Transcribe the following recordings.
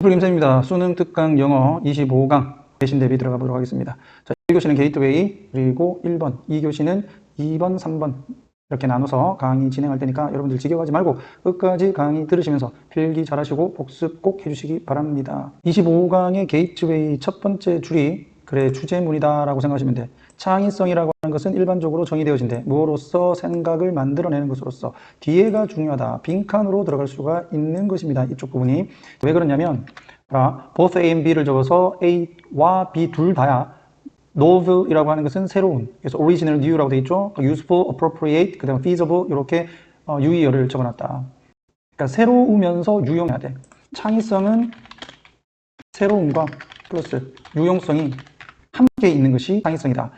프로김쌤입니다. 수능 특강 영어 25강 대신 대비 들어가 보도록 하겠습니다. 자, 1교시는 게이트웨이, 그리고 1번, 2교시는 2번, 3번 이렇게 나눠서 강의 진행할 테니까 여러분들 지겨워하지 말고 끝까지 강의 들으시면서 필기 잘하시고 복습 꼭 해주시기 바랍니다. 25강의 게이트웨이 첫 번째 줄이 그래 주제문이다 라고 생각하시면 돼. 창의성이라고 하는 것은 일반적으로 정의되어진대. 무엇으로서 생각을 만들어내는 것으로서. 뒤에가 중요하다. 빈칸으로 들어갈 수가 있는 것입니다. 이쪽 부분이. 왜 그러냐면 both A and B를 적어서 A와 B 둘 다야 novel이라고 하는 것은 새로운, 그래서 original, new라고 되어 있죠. useful, appropriate, 그 다음에 feasible 이렇게 유의어를 적어놨다. 그러니까 새로우면서 유용해야 돼. 창의성은 새로움과 플러스 유용성이 함께 있는 것이 창의성이다.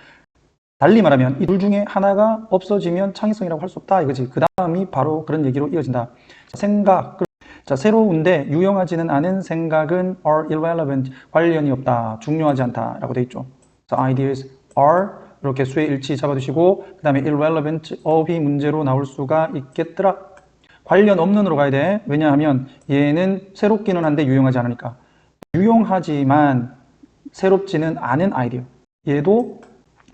달리 말하면 이 둘 중에 하나가 없어지면 창의성이라고 할 수 없다 이거지. 그 다음이 바로 그런 얘기로 이어진다. 생각. 자, 새로운데 유용하지는 않은 생각은 are irrelevant, 관련이 없다, 중요하지 않다 라고 되어 있죠. 그래서 ideas are 이렇게 수의 일치 잡아두시고 그 다음에 irrelevant, of이 문제로 나올 수가 있겠더라. 관련 없는으로 가야 돼. 왜냐하면 얘는 새롭기는 한데 유용하지 않으니까. 유용하지만 새롭지는 않은 아이디어. 얘도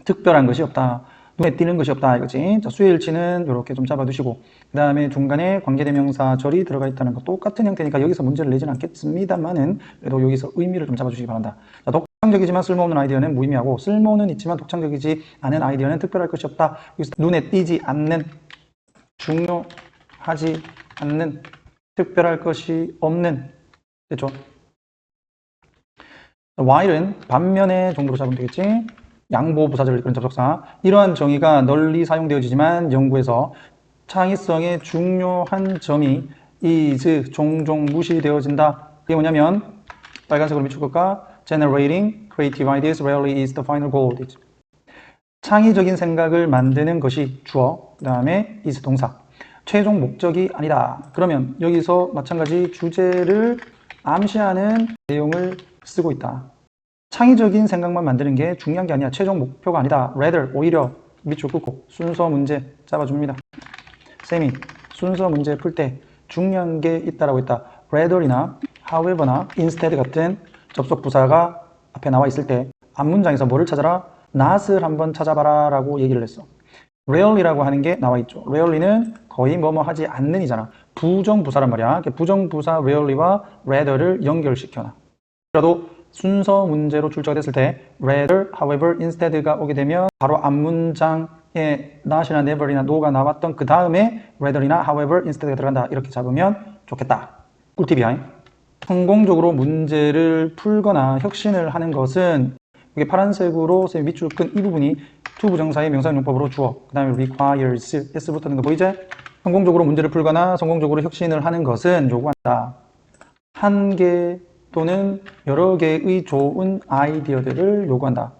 특별한 것이 없다. 눈에 띄는 것이 없다 이거지. 자, 수의 일치는 이렇게 좀 잡아두시고 그 다음에 중간에 관계대명사절이 들어가 있다는 거 똑같은 형태니까 여기서 문제를 내지는 않겠습니다만은 그래도 여기서 의미를 좀 잡아주시기 바란다. 자, 독창적이지만 쓸모없는 아이디어는 무의미하고 쓸모는 있지만 독창적이지 않은 아이디어는 특별할 것이 없다. 여기서 눈에 띄지 않는, 중요하지 않는, 특별할 것이 없는. 됐죠? while은 반면에 정도로 잡으면 되겠지. 양보부사절 그런 접속사. 이러한 정의가 널리 사용되어지지만 연구에서 창의성의 중요한 점이 is 종종 무시되어진다. 이게 뭐냐면 빨간색으로 밑줄것과 generating creative ideas rarely is the final goal. 창의적인 생각을 만드는 것이 주어, 그 다음에 is 동사. 최종 목적이 아니다. 그러면 여기서 마찬가지 주제를 암시하는 내용을 쓰고 있다. 창의적인 생각만 만드는 게 중요한 게 아니야. 최종 목표가 아니다. rather, 오히려 밑줄 긋고 순서 문제 잡아줍니다. 쌤이 순서 문제 풀 때 중요한 게 있다라고 했다. rather이나 however나 instead 같은 접속 부사가 앞에 나와 있을 때 앞문장에서 뭐를 찾아라? not을 한번 찾아봐라 라고 얘기를 했어. rarely라고 하는 게 나와 있죠. rarely는 거의 뭐뭐 하지 않는 이잖아. 부정부사란 말이야. 부정부사 rarely와 rather를 연결시켜놔. 그래도 순서 문제로 출제가 됐을 때 rather, however, instead가 오게 되면 바로 앞문장에 not이나 never이나 no가 나왔던 그 다음에 rather이나 however, instead가 들어간다. 이렇게 잡으면 좋겠다. 꿀팁이야. 성공적으로 문제를 풀거나 혁신을 하는 것은 이게 파란색으로 밑줄 끈 이 부분이 to 부정사의 명사용법으로 주어, 그 다음에 requires, s 붙는 거 보이지? 성공적으로 문제를 풀거나 성공적으로 혁신을 하는 것은 요구한다. 한 개 또는 여러 개의 좋은 아이디어들을 요구한다.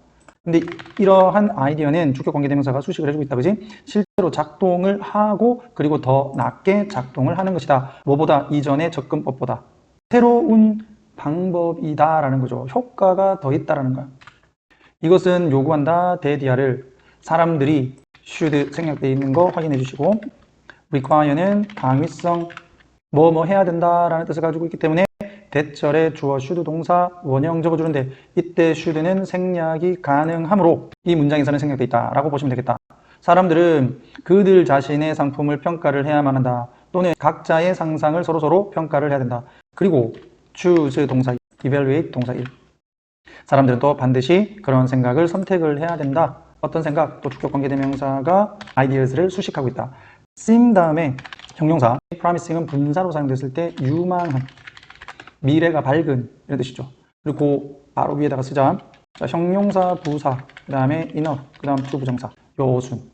근데 이러한 아이디어는 주격 관계대명사가 수식을 해주고 있다. 그지? 실제로 작동을 하고 그리고 더 낮게 작동을 하는 것이다. 뭐보다? 이전의 접근법보다. 새로운 방법이다 라는 거죠. 효과가 더 있다라는 거야. 이것은 요구한다. 대디아를 사람들이 should 생략되어 있는 거 확인해 주시고 require는 당위성 뭐 해야 된다라는 뜻을 가지고 있기 때문에 대절에 주어 should 동사 원형 적어주는데 이때 should는 생략이 가능하므로 이 문장에서는 생략되어 있다 라고 보시면 되겠다. 사람들은 그들 자신의 상품을 평가를 해야만 한다. 또는 각자의 상상을 서로서로 평가를 해야 된다. 그리고 choose 동사, evaluate 동사 1. 사람들은 또 반드시 그런 생각을 선택을 해야 된다. 어떤 생각? 또 주격 관계대명사가 ideas를 수식하고 있다. seem 다음에 형용사 promising은 분사로 사용됐을 때 유망한, 미래가 밝은 이런 뜻이죠. 그리고 바로 위에다가 쓰자. 자, 형용사 부사, 그 다음에 enough, 그 다음 to 부정사 요 순.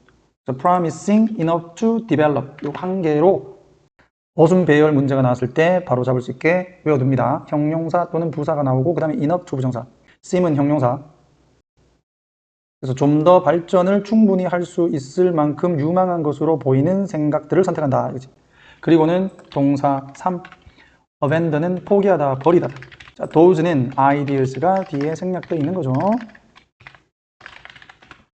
promising enough to develop 요 한 개로 어순 배열 문제가 나왔을 때 바로 잡을 수 있게 외워둡니다. 형용사 또는 부사가 나오고 그 다음에 enough to 부정사. seem은 형용사. 그래서 좀 더 발전을 충분히 할 수 있을 만큼 유망한 것으로 보이는 생각들을 선택한다. 그치? 그리고는 동사 3. abandon은 포기하다, 버리다. 자, those는 ideas가 뒤에 생략되어 있는 거죠.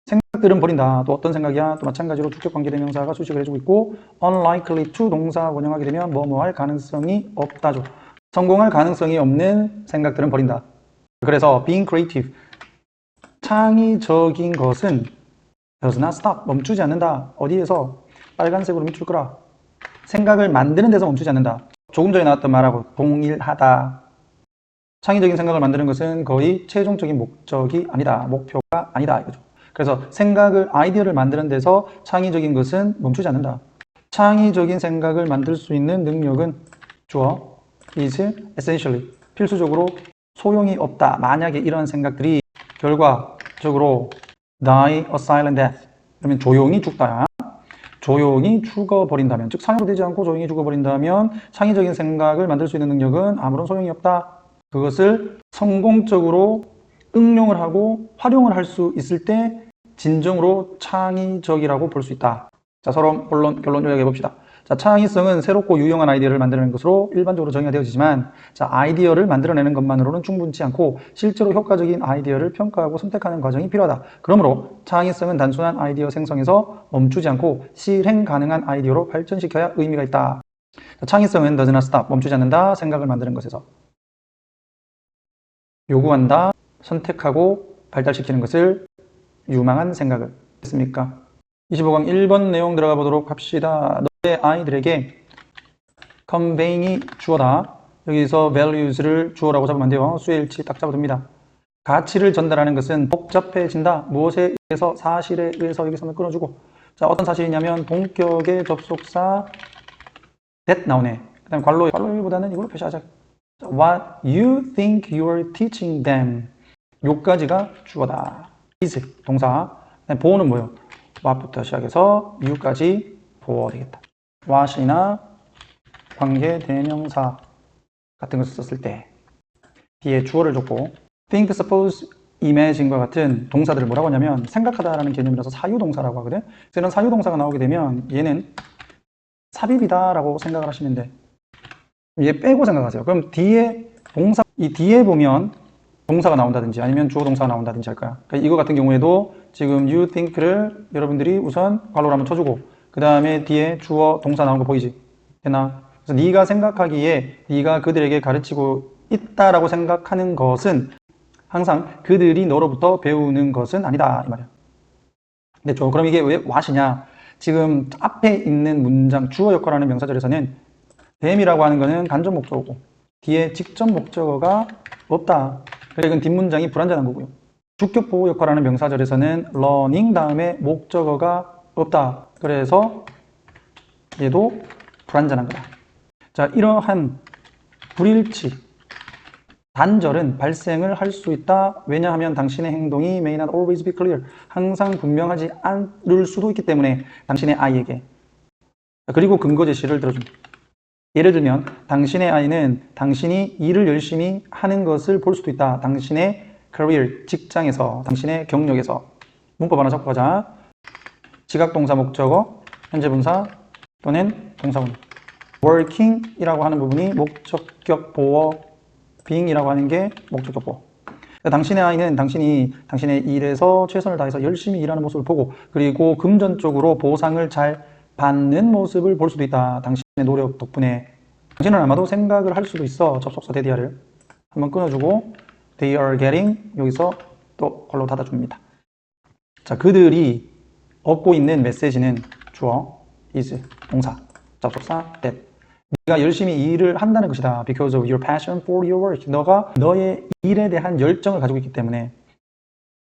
생각들은 버린다. 또 어떤 생각이야? 또 마찬가지로 주격 관계대명사가 수식을 해주고 있고 unlikely to 동사 원형하게 되면 뭐뭐 할 가능성이 없다죠. 성공할 가능성이 없는 생각들은 버린다. 그래서 being creative, 창의적인 것은 does not stop, 멈추지 않는다. 어디에서? 빨간색으로 밑줄 끄라. 생각을 만드는 데서 멈추지 않는다. 조금 전에 나왔던 말하고 동일하다. 창의적인 생각을 만드는 것은 거의 최종적인 목적이 아니다. 목표가 아니다. 이거죠. 그래서 아이디어를 만드는 데서 창의적인 것은 멈추지 않는다. 창의적인 생각을 만들 수 있는 능력은 주어 is essentially, 필수적으로 소용이 없다. 만약에 이런 생각들이 결과적으로 die a silent death, 그러면 조용히 죽다. 조용히 죽어버린다면, 즉 상으로 되지 않고 조용히 죽어버린다면 창의적인 생각을 만들 수 있는 능력은 아무런 소용이 없다. 그것을 성공적으로 응용을 하고 활용을 할 수 있을 때 진정으로 창의적이라고 볼 수 있다. 자, 서로 결론 요약해 봅시다. 자, 창의성은 새롭고 유용한 아이디어를 만드는 것으로 일반적으로 정의가 되어지지만, 자, 아이디어를 만들어내는 것만으로는 충분치 않고 실제로 효과적인 아이디어를 평가하고 선택하는 과정이 필요하다. 그러므로 창의성은 단순한 아이디어 생성에서 멈추지 않고 실행 가능한 아이디어로 발전시켜야 의미가 있다. 자, 창의성은 does not stop, 멈추지 않는다. 생각을 만드는 것에서 요구한다. 선택하고 발달시키는 것을 유망한 생각을 했습니까? 25강 1번 내용 들어가 보도록 합시다. 너의 아이들에게 conveying이 주어다. 여기서 values를 주어라고 잡으면 안 돼요. 수의 일치 딱 잡아둡니다. 가치를 전달하는 것은 복잡해진다. 무엇에 의해서? 사실에 의해서. 여기서는 끊어주고. 자, 어떤 사실이냐면 본격의 접속사 that 나오네. 그 다음 관로보다는 이걸로 표시하자. What you think you are teaching them. 요까지가 주어다. is 동사. 보어는 뭐예요? what부터 시작해서 you까지 보어 되겠다. what이나 관계 대명사 같은 것을 썼을 때 뒤에 주어를 줬고, think, suppose, imagine과 같은 동사들을 뭐라고 하냐면 생각하다라는 개념이라서 사유동사라고 하거든. 그래서 이런 사유동사가 나오게 되면 얘는 삽입이다라고 생각을 하시면 돼. 얘 빼고 생각하세요. 그럼 뒤에 동사, 이 뒤에 보면 동사가 나온다든지 아니면 주어 동사가 나온다든지 할 거야. 그러니까 이거 같은 경우에도 지금 you think를 여러분들이 우선 괄호를 한번 쳐주고 그 다음에 뒤에 주어 동사 나온 거 보이지? 됐나? 그래서 네가 생각하기에 네가 그들에게 가르치고 있다라고 생각하는 것은 항상 그들이 너로부터 배우는 것은 아니다 이 말이야. 됐죠? 그럼 이게 왜 what이냐? 지금 앞에 있는 문장 주어 역할하는 명사절에서는 them이라고 하는 거는 간접 목적어고 뒤에 직접 목적어가 없다. 그래서 이건 뒷문장이 불완전한 거고요. 주격 보호 역할하는 명사절에서는 learning 다음에 목적어가 없다. 그래서 얘도 불완전한 거다. 자, 이러한 불일치, 단절은 발생을 할 수 있다. 왜냐하면 당신의 행동이 may not always be clear. 항상 분명하지 않을 수도 있기 때문에 당신의 아이에게. 그리고 근거 제시를 들어줍니다. 예를 들면 당신의 아이는 당신이 일을 열심히 하는 것을 볼 수도 있다. 당신의 career, 직장에서, 당신의 경력에서. 문법 하나 잡고 가자. 지각동사 목적어, 현재 분사 또는 동사원. working 이라고 하는 부분이 목적격 보어, being이라고 하는 게 목적격 보어. 그러니까 당신의 아이는 당신이 당신의 일에서 최선을 다해서 열심히 일하는 모습을 보고 그리고 금전적으로 보상을 잘 받는 모습을 볼 수도 있다. 당신의 노력 덕분에. 당신은 아마도 생각을 할 수도 있어. 접속사 대디아를 한번 끊어주고 they are getting 여기서 또 걸로 닫아줍니다. 자, 그들이 얻고 있는 메시지는 주어 is 동사 접속사 that. 네가 열심히 일을 한다는 것이다. because of your passion for your work. 너가 너의 일에 대한 열정을 가지고 있기 때문에.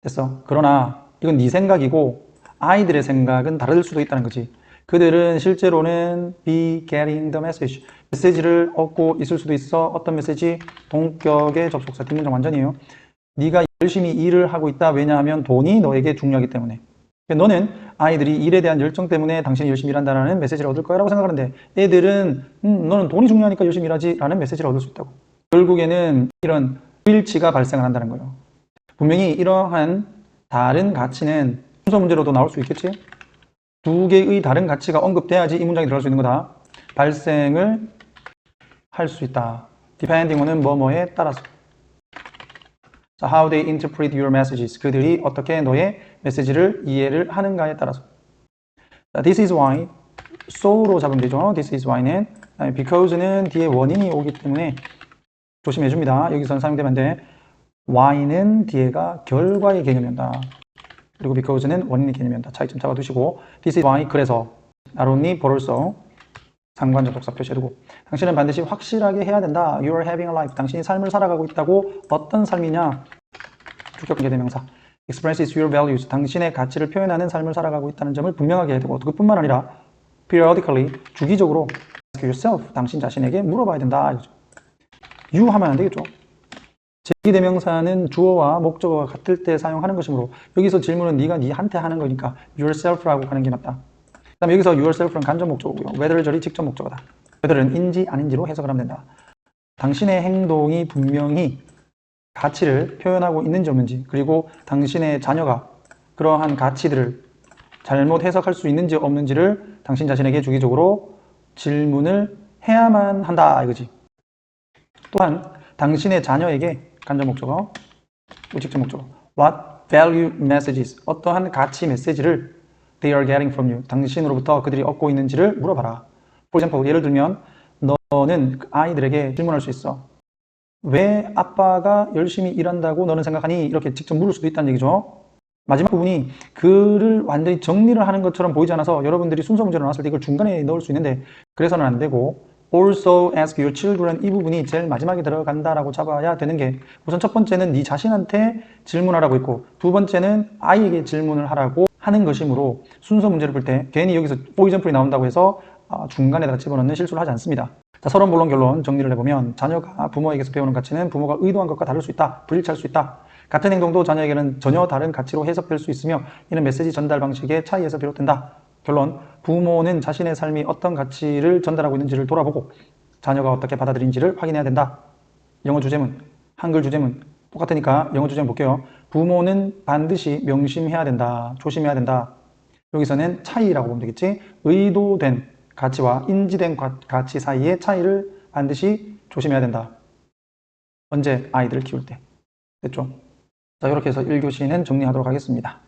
됐어. 그러나 이건 네 생각이고 아이들의 생각은 다를 수도 있다는 거지. 그들은 실제로는 be getting the message. 메시지를 얻고 있을 수도 있어. 어떤 메시지? 동격의 접속사. 뒷문장 완전이에요. 네가 열심히 일을 하고 있다. 왜냐하면 돈이 너에게 중요하기 때문에. 너는 아이들이 일에 대한 열정 때문에 당신이 열심히 일한다는 메시지를 얻을 거라고 생각하는데 애들은 너는 돈이 중요하니까 열심히 일하지 라는 메시지를 얻을 수 있다고. 결국에는 이런 불일치가 발생을 한다는 거예요. 분명히 이러한 다른 가치는 순서 문제로도 나올 수 있겠지. 두 개의 다른 가치가 언급돼야지 이 문장이 들어갈 수 있는 거다. 발생을 할 수 있다. depending on은 뭐뭐에 따라서. 자, how they interpret your messages. 그들이 어떻게 너의 메시지를 이해를 하는가에 따라서. 자, this is why. so로 잡으면 되죠. this is why는 because는 뒤에 원인이 오기 때문에 조심해 줍니다. 여기서는 사용되면 안 돼. why는 뒤에가 결과의 개념이다. 그리고 because는 원인의 개념이다. 차이점 잡아두시고 this is why 그래서 not only but also 상관 접속사 표시해두고 당신은 반드시 확실하게 해야 된다. You are having a life. 당신이 삶을 살아가고 있다고. 어떤 삶이냐? 주격 관계대명사. expresses your values. 당신의 가치를 표현하는 삶을 살아가고 있다는 점을 분명하게 해야 되고 그뿐만 아니라 periodically 주기적으로 ask yourself. 당신 자신에게 물어봐야 된다. you 하면 안 되겠죠. 제2대명사는 주어와 목적어가 같을 때 사용하는 것이므로 여기서 질문은 네가 네한테 하는 거니까 yourself라고 하는 게 맞다. 그 다음에 여기서 yourself는 간접 목적어고요. whether 절이 직접 목적어다. whether는 인지 아닌지로 해석을 하면 된다. 당신의 행동이 분명히 가치를 표현하고 있는지 없는지 그리고 당신의 자녀가 그러한 가치들을 잘못 해석할 수 있는지 없는지를 당신 자신에게 주기적으로 질문을 해야만 한다 이거지. 또한 당신의 자녀에게 간접 목적어, 직접 목적어 What value messages 어떠한 가치 메시지를 they are getting from you 당신으로부터 그들이 얻고 있는지를 물어봐라. For example, 예를 들면 너는 아이들에게 질문할 수 있어. 왜 아빠가 열심히 일한다고 너는 생각하니? 이렇게 직접 물을 수도 있다는 얘기죠. 마지막 부분이 글을 완전히 정리를 하는 것처럼 보이지 않아서 여러분들이 순서 문제로 나왔을 때 이걸 중간에 넣을 수 있는데 그래서는 안 되고 also ask your children 이 부분이 제일 마지막에 들어간다라고 잡아야 되는 게 우선 첫 번째는 네 자신한테 질문하라고 있고 두 번째는 아이에게 질문을 하라고 하는 것이므로 순서 문제를 볼 때 괜히 여기서 for example이 나온다고 해서 중간에다가 집어넣는 실수를 하지 않습니다. 자, 서론 본론 결론 정리를 해보면 자녀가 부모에게서 배우는 가치는 부모가 의도한 것과 다를 수 있다. 불일치할 수 있다. 같은 행동도 자녀에게는 전혀 다른 가치로 해석될 수 있으며 이는 메시지 전달 방식의 차이에서 비롯된다. 결론, 부모는 자신의 삶이 어떤 가치를 전달하고 있는지를 돌아보고 자녀가 어떻게 받아들인지를 확인해야 된다. 영어 주제문, 한글 주제문 똑같으니까 영어 주제문 볼게요. 부모는 반드시 명심해야 된다. 조심해야 된다. 여기서는 차이라고 보면 되겠지. 의도된 가치와 인지된 가치 사이의 차이를 반드시 조심해야 된다. 언제? 아이들을 키울 때. 됐죠? 자, 이렇게 해서 1교시는 정리하도록 하겠습니다.